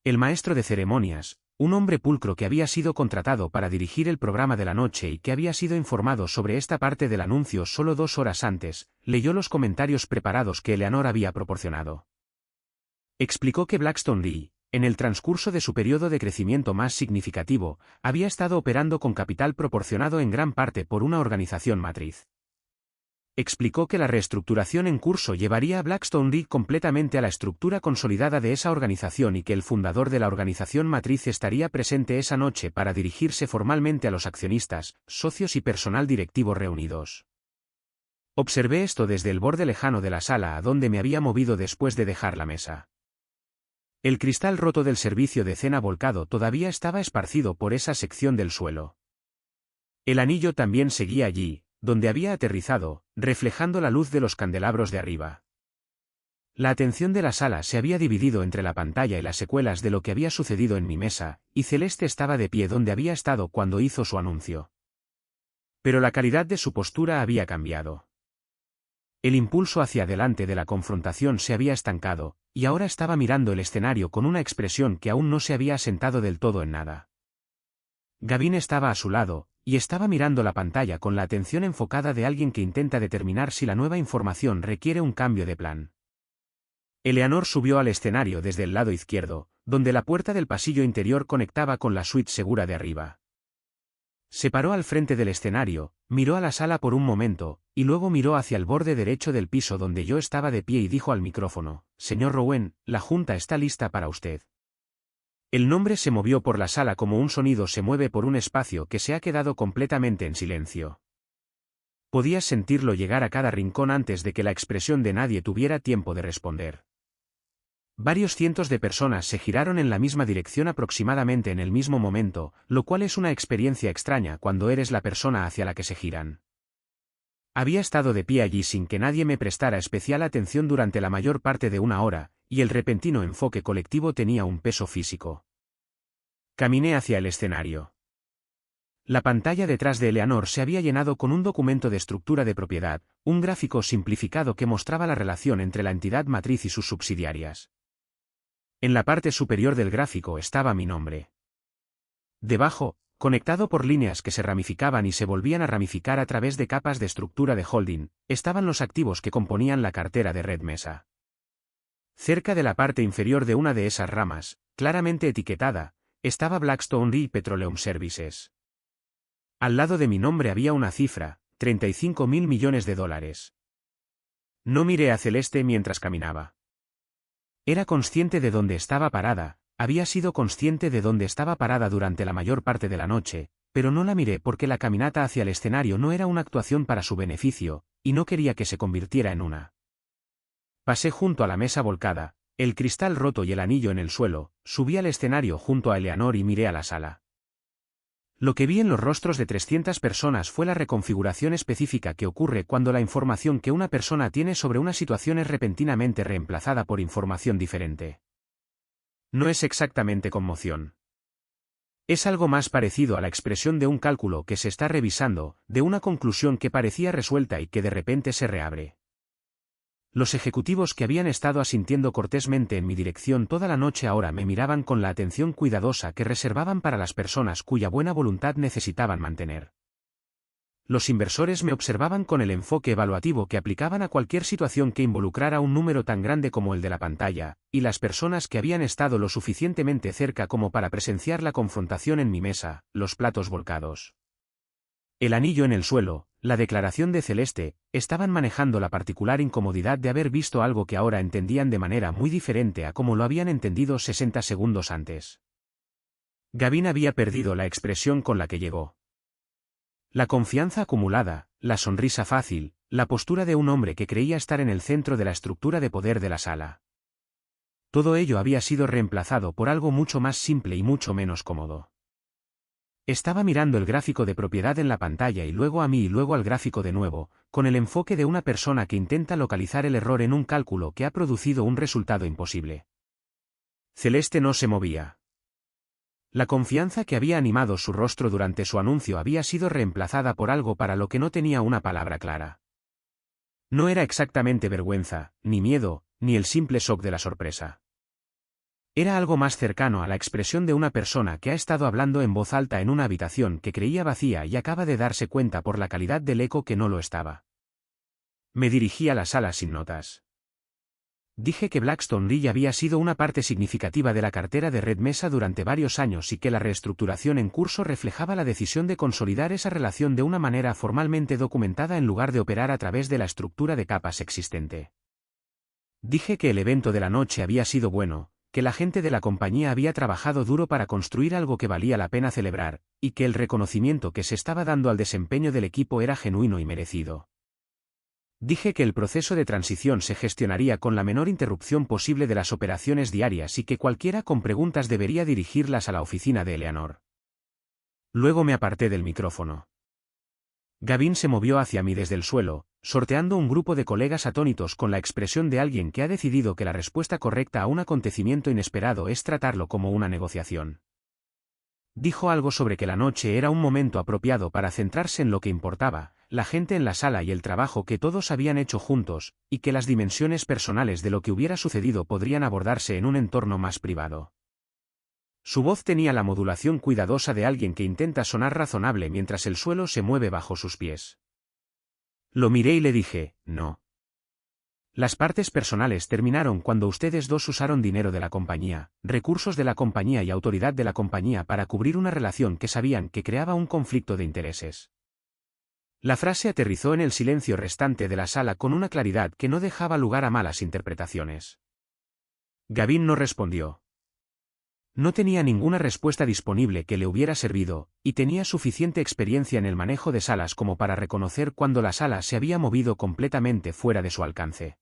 El maestro de ceremonias, un hombre pulcro que había sido contratado para dirigir el programa de la noche y que había sido informado sobre esta parte del anuncio solo 2 horas antes, leyó los comentarios preparados que Eleanor había proporcionado. Explicó que Blackstone Re, en el transcurso de su periodo de crecimiento más significativo, había estado operando con capital proporcionado en gran parte por una organización matriz. Explicó que la reestructuración en curso llevaría a Blackstone Re completamente a la estructura consolidada de esa organización y que el fundador de la organización matriz estaría presente esa noche para dirigirse formalmente a los accionistas, socios y personal directivo reunidos. Observé esto desde el borde lejano de la sala a donde me había movido después de dejar la mesa. El cristal roto del servicio de cena volcado todavía estaba esparcido por esa sección del suelo. El anillo también seguía allí, donde había aterrizado, reflejando la luz de los candelabros de arriba. La atención de la sala se había dividido entre la pantalla y las secuelas de lo que había sucedido en mi mesa, y Celeste estaba de pie donde había estado cuando hizo su anuncio. Pero la calidad de su postura había cambiado. El impulso hacia adelante de la confrontación se había estancado, y ahora estaba mirando el escenario con una expresión que aún no se había asentado del todo en nada. Gavin estaba a su lado, y estaba mirando la pantalla con la atención enfocada de alguien que intenta determinar si la nueva información requiere un cambio de plan. Eleanor subió al escenario desde el lado izquierdo, donde la puerta del pasillo interior conectaba con la suite segura de arriba. Se paró al frente del escenario, miró a la sala por un momento, y luego miró hacia el borde derecho del piso donde yo estaba de pie y dijo al micrófono: «Señor Rowan, la junta está lista para usted». El nombre se movió por la sala como un sonido se mueve por un espacio que se ha quedado completamente en silencio. Podías sentirlo llegar a cada rincón antes de que la expresión de nadie tuviera tiempo de responder. Varios cientos de personas se giraron en la misma dirección aproximadamente en el mismo momento, lo cual es una experiencia extraña cuando eres la persona hacia la que se giran. Había estado de pie allí sin que nadie me prestara especial atención durante la mayor parte de una hora, y el repentino enfoque colectivo tenía un peso físico. Caminé hacia el escenario. La pantalla detrás de Eleanor se había llenado con un documento de estructura de propiedad, un gráfico simplificado que mostraba la relación entre la entidad matriz y sus subsidiarias. En la parte superior del gráfico estaba mi nombre. Debajo, conectado por líneas que se ramificaban y se volvían a ramificar a través de capas de estructura de holding, estaban los activos que componían la cartera de Red Mesa. Cerca de la parte inferior de una de esas ramas, claramente etiquetada, estaba Blackstone Re Petroleum Services. Al lado de mi nombre había una cifra, $35.000 millones. No miré a Celeste mientras caminaba. Era consciente de dónde estaba parada, había sido consciente de dónde estaba parada durante la mayor parte de la noche, pero no la miré porque la caminata hacia el escenario no era una actuación para su beneficio, y no quería que se convirtiera en una. Pasé junto a la mesa volcada, el cristal roto y el anillo en el suelo, subí al escenario junto a Eleanor y miré a la sala. Lo que vi en los rostros de 300 personas fue la reconfiguración específica que ocurre cuando la información que una persona tiene sobre una situación es repentinamente reemplazada por información diferente. No es exactamente conmoción. Es algo más parecido a la expresión de un cálculo que se está revisando, de una conclusión que parecía resuelta y que de repente se reabre. Los ejecutivos que habían estado asintiendo cortésmente en mi dirección toda la noche ahora me miraban con la atención cuidadosa que reservaban para las personas cuya buena voluntad necesitaban mantener. Los inversores me observaban con el enfoque evaluativo que aplicaban a cualquier situación que involucrara un número tan grande como el de la pantalla, y las personas que habían estado lo suficientemente cerca como para presenciar la confrontación en mi mesa, los platos volcados. El anillo en el suelo, la declaración de Celeste, estaban manejando la particular incomodidad de haber visto algo que ahora entendían de manera muy diferente a como lo habían entendido 60 segundos antes. Gavin había perdido la expresión con la que llegó. La confianza acumulada, la sonrisa fácil, la postura de un hombre que creía estar en el centro de la estructura de poder de la sala. Todo ello había sido reemplazado por algo mucho más simple y mucho menos cómodo. Estaba mirando el gráfico de propiedad en la pantalla y luego a mí y luego al gráfico de nuevo, con el enfoque de una persona que intenta localizar el error en un cálculo que ha producido un resultado imposible. Celeste no se movía. La confianza que había animado su rostro durante su anuncio había sido reemplazada por algo para lo que no tenía una palabra clara. No era exactamente vergüenza, ni miedo, ni el simple shock de la sorpresa. Era algo más cercano a la expresión de una persona que ha estado hablando en voz alta en una habitación que creía vacía y acaba de darse cuenta por la calidad del eco que no lo estaba. Me dirigí a la sala sin notas. Dije que Blackstone Lee había sido una parte significativa de la cartera de Red Mesa durante varios años y que la reestructuración en curso reflejaba la decisión de consolidar esa relación de una manera formalmente documentada en lugar de operar a través de la estructura de capas existente. Dije que el evento de la noche había sido bueno, que la gente de la compañía había trabajado duro para construir algo que valía la pena celebrar, y que el reconocimiento que se estaba dando al desempeño del equipo era genuino y merecido. Dije que el proceso de transición se gestionaría con la menor interrupción posible de las operaciones diarias y que cualquiera con preguntas debería dirigirlas a la oficina de Eleanor. Luego me aparté del micrófono. Gavin se movió hacia mí desde el suelo, sorteando un grupo de colegas atónitos con la expresión de alguien que ha decidido que la respuesta correcta a un acontecimiento inesperado es tratarlo como una negociación. Dijo algo sobre que la noche era un momento apropiado para centrarse en lo que importaba, la gente en la sala y el trabajo que todos habían hecho juntos, y que las dimensiones personales de lo que hubiera sucedido podrían abordarse en un entorno más privado. Su voz tenía la modulación cuidadosa de alguien que intenta sonar razonable mientras el suelo se mueve bajo sus pies. Lo miré y le dije, no. Las partes personales terminaron cuando ustedes dos usaron dinero de la compañía, recursos de la compañía y autoridad de la compañía para cubrir una relación que sabían que creaba un conflicto de intereses. La frase aterrizó en el silencio restante de la sala con una claridad que no dejaba lugar a malas interpretaciones. Gavin no respondió. No tenía ninguna respuesta disponible que le hubiera servido, y tenía suficiente experiencia en el manejo de salas como para reconocer cuando la sala se había movido completamente fuera de su alcance.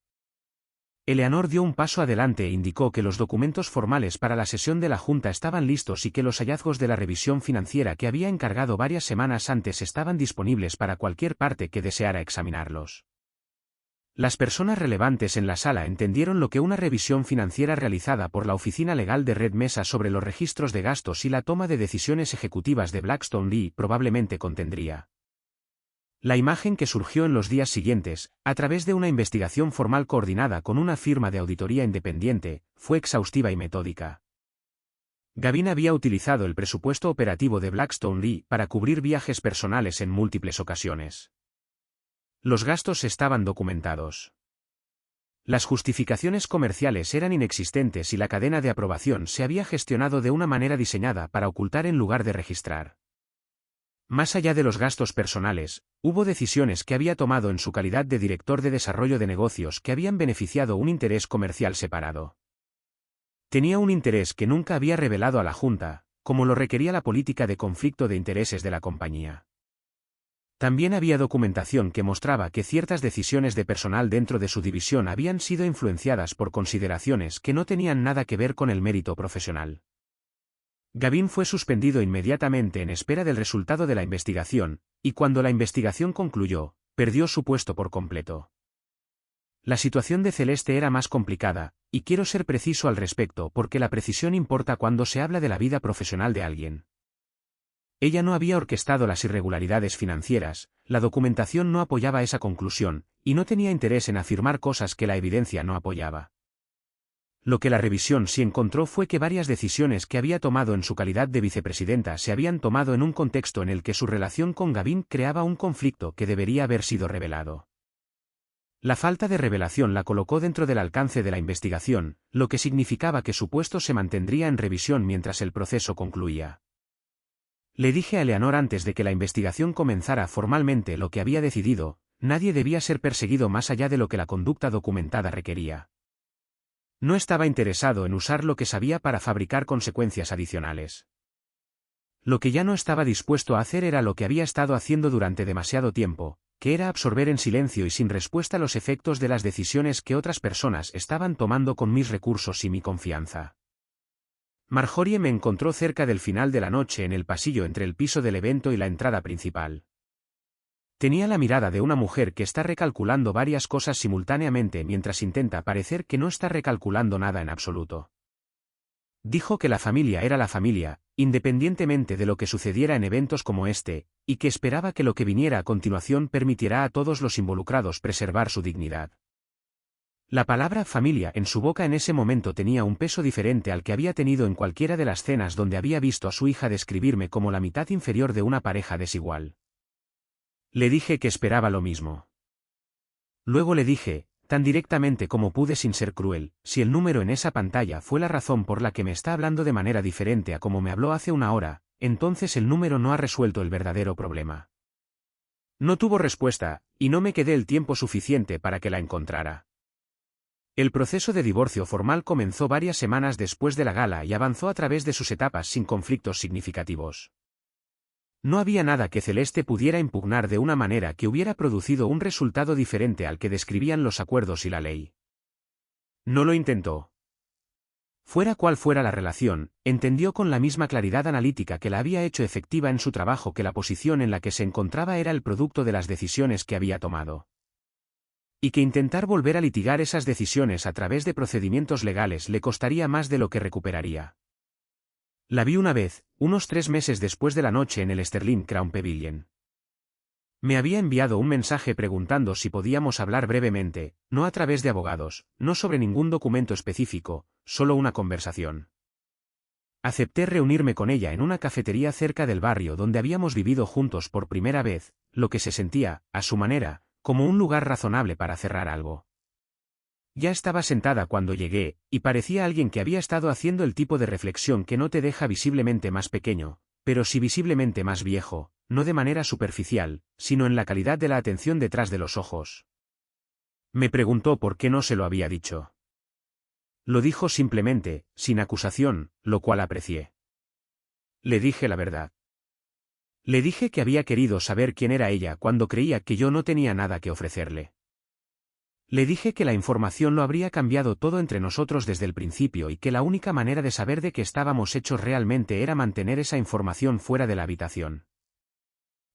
Eleanor dio un paso adelante e indicó que los documentos formales para la sesión de la Junta estaban listos y que los hallazgos de la revisión financiera que había encargado varias semanas antes estaban disponibles para cualquier parte que deseara examinarlos. Las personas relevantes en la sala entendieron lo que una revisión financiera realizada por la Oficina Legal de Red Mesa sobre los registros de gastos y la toma de decisiones ejecutivas de Blackstone Lee probablemente contendría. La imagen que surgió en los días siguientes, a través de una investigación formal coordinada con una firma de auditoría independiente, fue exhaustiva y metódica. Gavin había utilizado el presupuesto operativo de Blackstone Lee para cubrir viajes personales en múltiples ocasiones. Los gastos estaban documentados. Las justificaciones comerciales eran inexistentes y la cadena de aprobación se había gestionado de una manera diseñada para ocultar en lugar de registrar. Más allá de los gastos personales, hubo decisiones que había tomado en su calidad de director de desarrollo de negocios que habían beneficiado un interés comercial separado. Tenía un interés que nunca había revelado a la Junta, como lo requería la política de conflicto de intereses de la compañía. También había documentación que mostraba que ciertas decisiones de personal dentro de su división habían sido influenciadas por consideraciones que no tenían nada que ver con el mérito profesional. Gavin fue suspendido inmediatamente en espera del resultado de la investigación, y cuando la investigación concluyó, perdió su puesto por completo. La situación de Celeste era más complicada, y quiero ser preciso al respecto porque la precisión importa cuando se habla de la vida profesional de alguien. Ella no había orquestado las irregularidades financieras, la documentación no apoyaba esa conclusión, y no tenía interés en afirmar cosas que la evidencia no apoyaba. Lo que la revisión sí encontró fue que varias decisiones que había tomado en su calidad de vicepresidenta se habían tomado en un contexto en el que su relación con Gavin creaba un conflicto que debería haber sido revelado. La falta de revelación la colocó dentro del alcance de la investigación, lo que significaba que su puesto se mantendría en revisión mientras el proceso concluía. Le dije a Eleanor antes de que la investigación comenzara formalmente lo que había decidido: nadie debía ser perseguido más allá de lo que la conducta documentada requería. No estaba interesado en usar lo que sabía para fabricar consecuencias adicionales. Lo que ya no estaba dispuesto a hacer era lo que había estado haciendo durante demasiado tiempo: que era absorber en silencio y sin respuesta los efectos de las decisiones que otras personas estaban tomando con mis recursos y mi confianza. Marjorie me encontró cerca del final de la noche en el pasillo entre el piso del evento y la entrada principal. Tenía la mirada de una mujer que está recalculando varias cosas simultáneamente mientras intenta parecer que no está recalculando nada en absoluto. Dijo que la familia era la familia, independientemente de lo que sucediera en eventos como este, y que esperaba que lo que viniera a continuación permitirá a todos los involucrados preservar su dignidad. La palabra familia en su boca en ese momento tenía un peso diferente al que había tenido en cualquiera de las cenas donde había visto a su hija describirme como la mitad inferior de una pareja desigual. Le dije que esperaba lo mismo. Luego le dije, tan directamente como pude sin ser cruel, si el número en esa pantalla fue la razón por la que me está hablando de manera diferente a como me habló hace una hora, entonces el número no ha resuelto el verdadero problema. No tuvo respuesta, y no me quedé el tiempo suficiente para que la encontrara. El proceso de divorcio formal comenzó varias semanas después de la gala y avanzó a través de sus etapas sin conflictos significativos. No había nada que Celeste pudiera impugnar de una manera que hubiera producido un resultado diferente al que describían los acuerdos y la ley. No lo intentó. Fuera cual fuera la relación, entendió con la misma claridad analítica que la había hecho efectiva en su trabajo que la posición en la que se encontraba era el producto de las decisiones que había tomado. Y que intentar volver a litigar esas decisiones a través de procedimientos legales le costaría más de lo que recuperaría. La vi una vez, unos 3 meses después de la noche en el Sterling Crown Pavilion. Me había enviado un mensaje preguntando si podíamos hablar brevemente, no a través de abogados, no sobre ningún documento específico, solo una conversación. Acepté reunirme con ella en una cafetería cerca del barrio donde habíamos vivido juntos por primera vez, lo que se sentía, a su manera, como un lugar razonable para cerrar algo. Ya estaba sentada cuando llegué, y parecía alguien que había estado haciendo el tipo de reflexión que no te deja visiblemente más pequeño, pero sí visiblemente más viejo, no de manera superficial, sino en la calidad de la atención detrás de los ojos. Me preguntó por qué no se lo había dicho. Lo dijo simplemente, sin acusación, lo cual aprecié. Le dije la verdad. Le dije que había querido saber quién era ella cuando creía que yo no tenía nada que ofrecerle. Le dije que la información lo habría cambiado todo entre nosotros desde el principio y que la única manera de saber de qué estábamos hechos realmente era mantener esa información fuera de la habitación.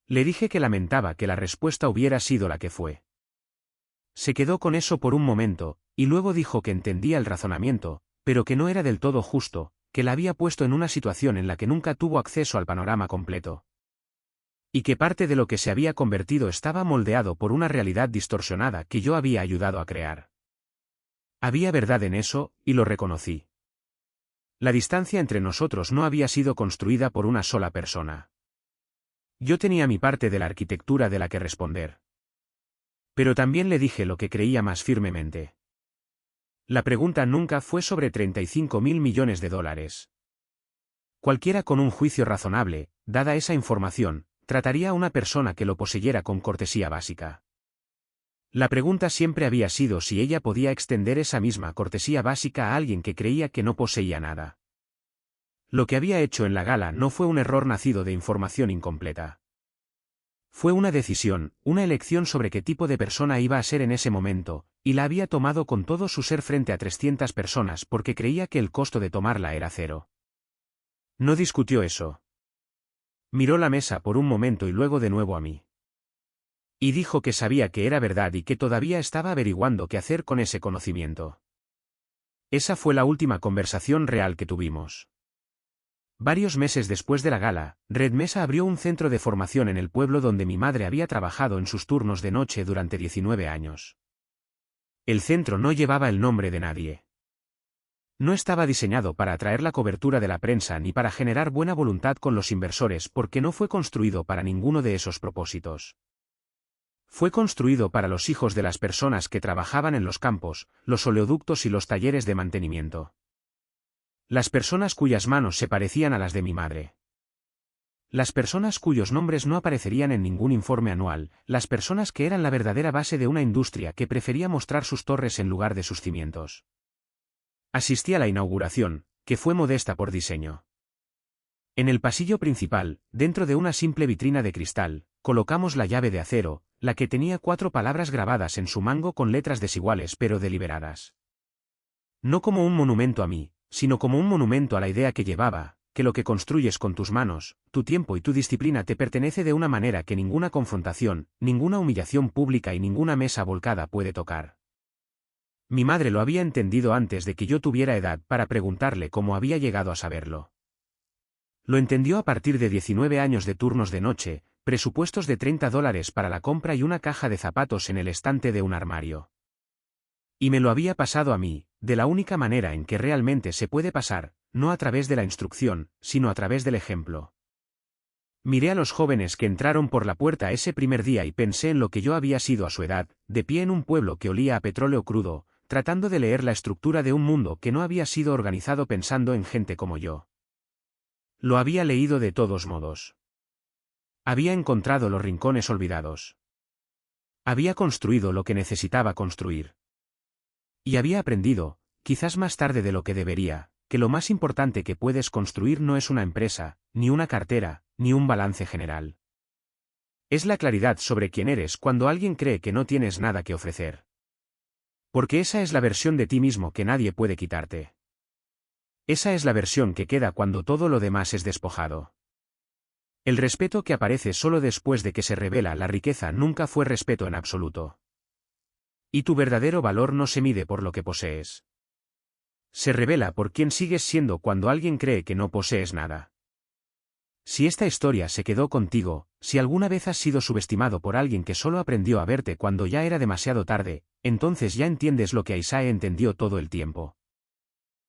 Le dije que lamentaba que la respuesta hubiera sido la que fue. Se quedó con eso por un momento, y luego dijo que entendía el razonamiento, pero que no era del todo justo, que la había puesto en una situación en la que nunca tuvo acceso al panorama completo. Y que parte de lo que se había convertido estaba moldeado por una realidad distorsionada que yo había ayudado a crear. Había verdad en eso, y lo reconocí. La distancia entre nosotros no había sido construida por una sola persona. Yo tenía mi parte de la arquitectura de la que responder. Pero también le dije lo que creía más firmemente. La pregunta nunca fue sobre 35.000 millones de dólares. Cualquiera con un juicio razonable, dada esa información, trataría a una persona que lo poseyera con cortesía básica. La pregunta siempre había sido si ella podía extender esa misma cortesía básica a alguien que creía que no poseía nada. Lo que había hecho en la gala no fue un error nacido de información incompleta. Fue una decisión, una elección sobre qué tipo de persona iba a ser en ese momento, y la había tomado con todo su ser frente a 300 personas porque creía que el costo de tomarla era cero. No discutió eso. Miró la mesa por un momento y luego de nuevo a mí. Y dijo que sabía que era verdad y que todavía estaba averiguando qué hacer con ese conocimiento. Esa fue la última conversación real que tuvimos. Varios meses después de la gala, Red Mesa abrió un centro de formación en el pueblo donde mi madre había trabajado en sus turnos de noche durante 19 años. El centro no llevaba el nombre de nadie. No estaba diseñado para atraer la cobertura de la prensa ni para generar buena voluntad con los inversores porque no fue construido para ninguno de esos propósitos. Fue construido para los hijos de las personas que trabajaban en los campos, los oleoductos y los talleres de mantenimiento. Las personas cuyas manos se parecían a las de mi madre. Las personas cuyos nombres no aparecerían en ningún informe anual, las personas que eran la verdadera base de una industria que prefería mostrar sus torres en lugar de sus cimientos. Asistí a la inauguración, que fue modesta por diseño. En el pasillo principal, dentro de una simple vitrina de cristal, colocamos la llave de acero, la que tenía 4 palabras grabadas en su mango con letras desiguales pero deliberadas. No como un monumento a mí, sino como un monumento a la idea que llevaba, que lo que construyes con tus manos, tu tiempo y tu disciplina te pertenece de una manera que ninguna confrontación, ninguna humillación pública y ninguna mesa volcada puede tocar. Mi madre lo había entendido antes de que yo tuviera edad para preguntarle cómo había llegado a saberlo. Lo entendió a partir de 19 años de turnos de noche, presupuestos de $30 para la compra y una caja de zapatos en el estante de un armario. Y me lo había pasado a mí, de la única manera en que realmente se puede pasar, no a través de la instrucción, sino a través del ejemplo. Miré a los jóvenes que entraron por la puerta ese primer día y pensé en lo que yo había sido a su edad, de pie en un pueblo que olía a petróleo crudo, tratando de leer la estructura de un mundo que no había sido organizado pensando en gente como yo. Lo había leído de todos modos. Había encontrado los rincones olvidados. Había construido lo que necesitaba construir. Y había aprendido, quizás más tarde de lo que debería, que lo más importante que puedes construir no es una empresa, ni una cartera, ni un balance general. Es la claridad sobre quién eres cuando alguien cree que no tienes nada que ofrecer. Porque esa es la versión de ti mismo que nadie puede quitarte. Esa es la versión que queda cuando todo lo demás es despojado. El respeto que aparece solo después de que se revela la riqueza nunca fue respeto en absoluto. Y tu verdadero valor no se mide por lo que posees. Se revela por quién sigues siendo cuando alguien cree que no posees nada. Si esta historia se quedó contigo, si alguna vez has sido subestimado por alguien que solo aprendió a verte cuando ya era demasiado tarde, entonces ya entiendes lo que Aisae entendió todo el tiempo.